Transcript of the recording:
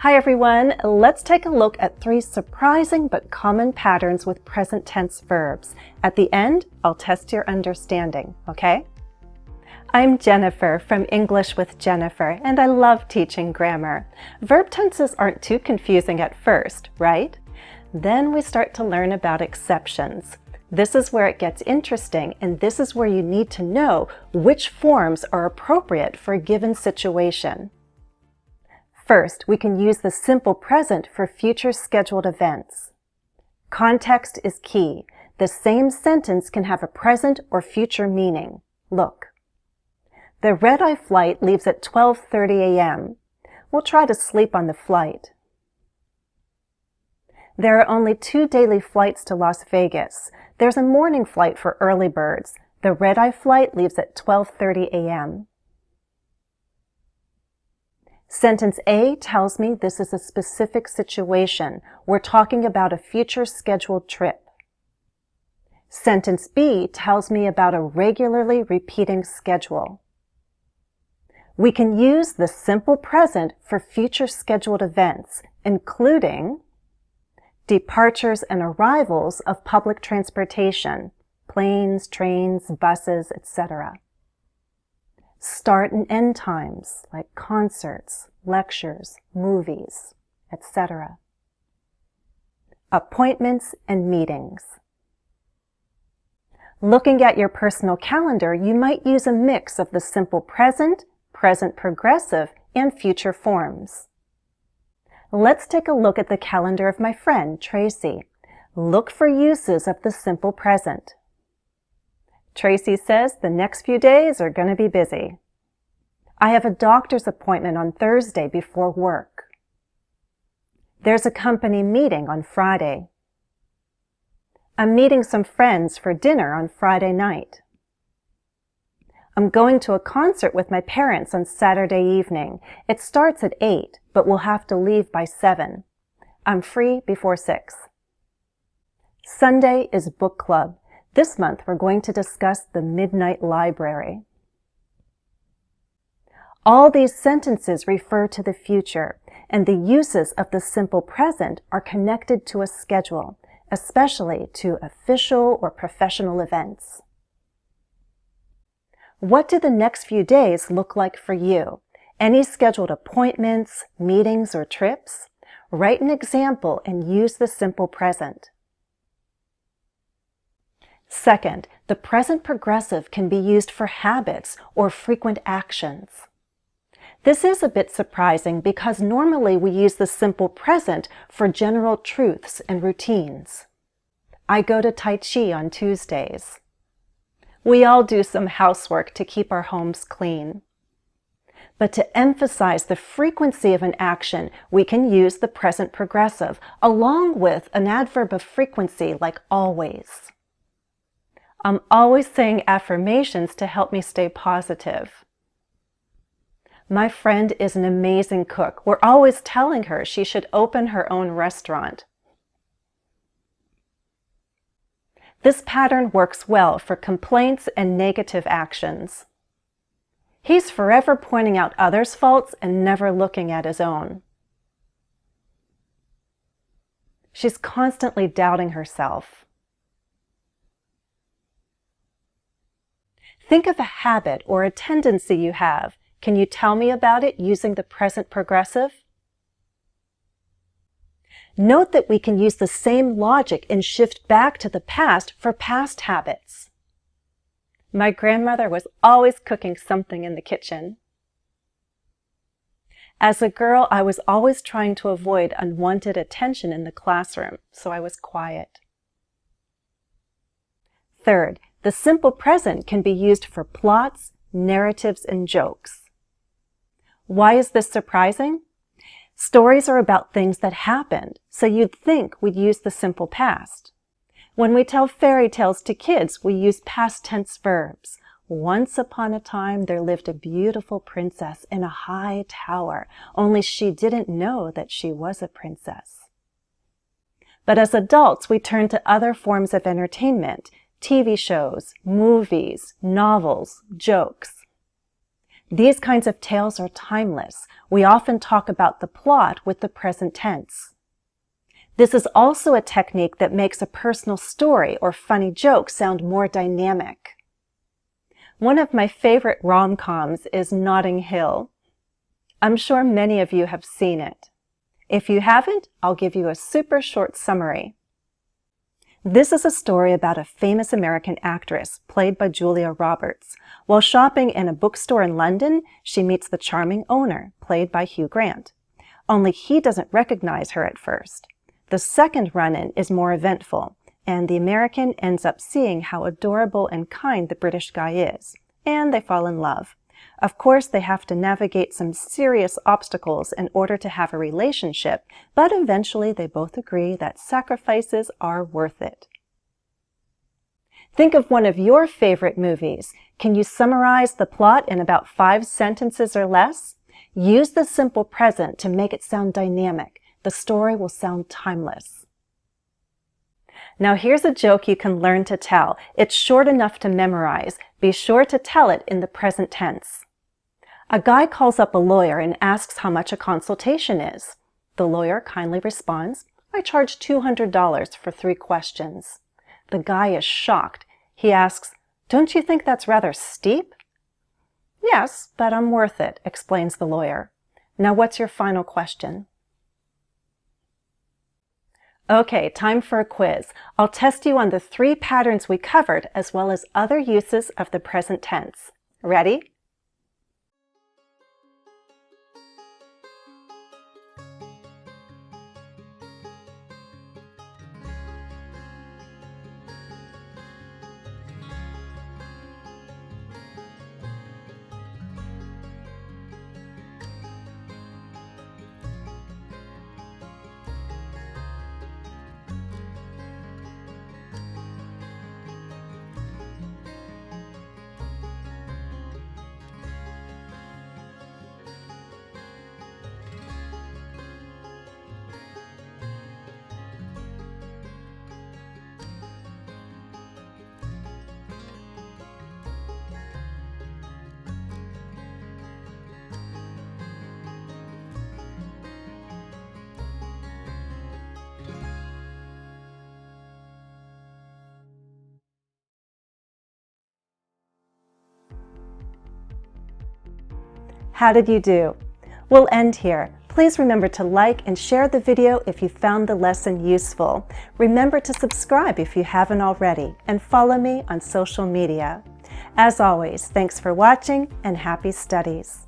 Hi everyone, let's take a look at 3 surprising but common patterns with present tense verbs. At the end, I'll test your understanding, okay? I'm Jennifer from English with Jennifer, and I love teaching grammar. Verb tenses aren't too confusing at first, right? Then we start to learn about exceptions. This is where it gets interesting, and this is where you need to know which forms are appropriate for a given situation. First, we can use the simple present for future scheduled events. Context is key. The same sentence can have a present or future meaning. Look. The red-eye flight leaves at 12:30 a.m. We'll try to sleep on the flight. There are only 2 daily flights to Las Vegas. There's a morning flight for early birds. The red-eye flight leaves at 12:30 a.m. Sentence A tells me this is a specific situation. We're talking about a future scheduled trip. Sentence B tells me about a regularly repeating schedule. We can use the simple present for future scheduled events, including departures and arrivals of public transportation, planes, trains, buses, etc. Start and end times, like concerts, lectures, movies, etc. Appointments and meetings. Looking at your personal calendar, you might use a mix of the simple present, present progressive, and future forms. Let's take a look at the calendar of my friend, Tracy. Look for uses of the simple present. Tracy says the next few days are going to be busy. I have a doctor's appointment on Thursday before work. There's a company meeting on Friday. I'm meeting some friends for dinner on Friday night. I'm going to a concert with my parents on Saturday evening. It starts at 8, but we'll have to leave by 7. I'm free before 6. Sunday is book club. This month, we're going to discuss the Midnight Library. All these sentences refer to the future, and the uses of the simple present are connected to a schedule, especially to official or professional events. What do the next few days look like for you? Any scheduled appointments, meetings, or trips? Write an example and use the simple present. Second, the present progressive can be used for habits or frequent actions. This is a bit surprising because normally we use the simple present for general truths and routines. I go to Tai Chi on Tuesdays. We all do some housework to keep our homes clean. But to emphasize the frequency of an action, we can use the present progressive along with an adverb of frequency like always. I'm always saying affirmations to help me stay positive. My friend is an amazing cook. We're always telling her she should open her own restaurant. This pattern works well for complaints and negative actions. He's forever pointing out others' faults and never looking at his own. She's constantly doubting herself. Think of a habit or a tendency you have. Can you tell me about it using the present progressive? Note that we can use the same logic and shift back to the past for past habits. My grandmother was always cooking something in the kitchen. As a girl, I was always trying to avoid unwanted attention in the classroom, so I was quiet. Third, the simple present can be used for plots, narratives, and jokes. Why is this surprising? Stories are about things that happened, so you'd think we'd use the simple past. When we tell fairy tales to kids, we use past tense verbs. Once upon a time, there lived a beautiful princess in a high tower, only she didn't know that she was a princess. But as adults, we turn to other forms of entertainment, TV shows, movies, novels, jokes. These kinds of tales are timeless. We often talk about the plot with the present tense. This is also a technique that makes a personal story or funny joke sound more dynamic. One of my favorite rom-coms is Notting Hill. I'm sure many of you have seen it. If you haven't, I'll give you a super short summary. This is a story about a famous American actress, played by Julia Roberts. While shopping in a bookstore in London, she meets the charming owner, played by Hugh Grant. Only he doesn't recognize her at first. The second run-in is more eventful, and the American ends up seeing how adorable and kind the British guy is, and they fall in love. Of course, they have to navigate some serious obstacles in order to have a relationship, but eventually they both agree that sacrifices are worth it. Think of one of your favorite movies. Can you summarize the plot in about 5 sentences or less? Use the simple present to make it sound dynamic. The story will sound timeless. Now here's a joke you can learn to tell. It's short enough to memorize. Be sure to tell it in the present tense. A guy calls up a lawyer and asks how much a consultation is. The lawyer kindly responds, "I charge $200 for 3 questions. The guy is shocked. He asks, "Don't you think that's rather steep?" "Yes, but I'm worth it," explains the lawyer. Now what's your final question? Okay, time for a quiz. I'll test you on the 3 patterns we covered as well as other uses of the present tense. Ready? How did you do? We'll end here. Please remember to like and share the video if you found the lesson useful. Remember to subscribe if you haven't already, and follow me on social media. As always, thanks for watching and happy studies.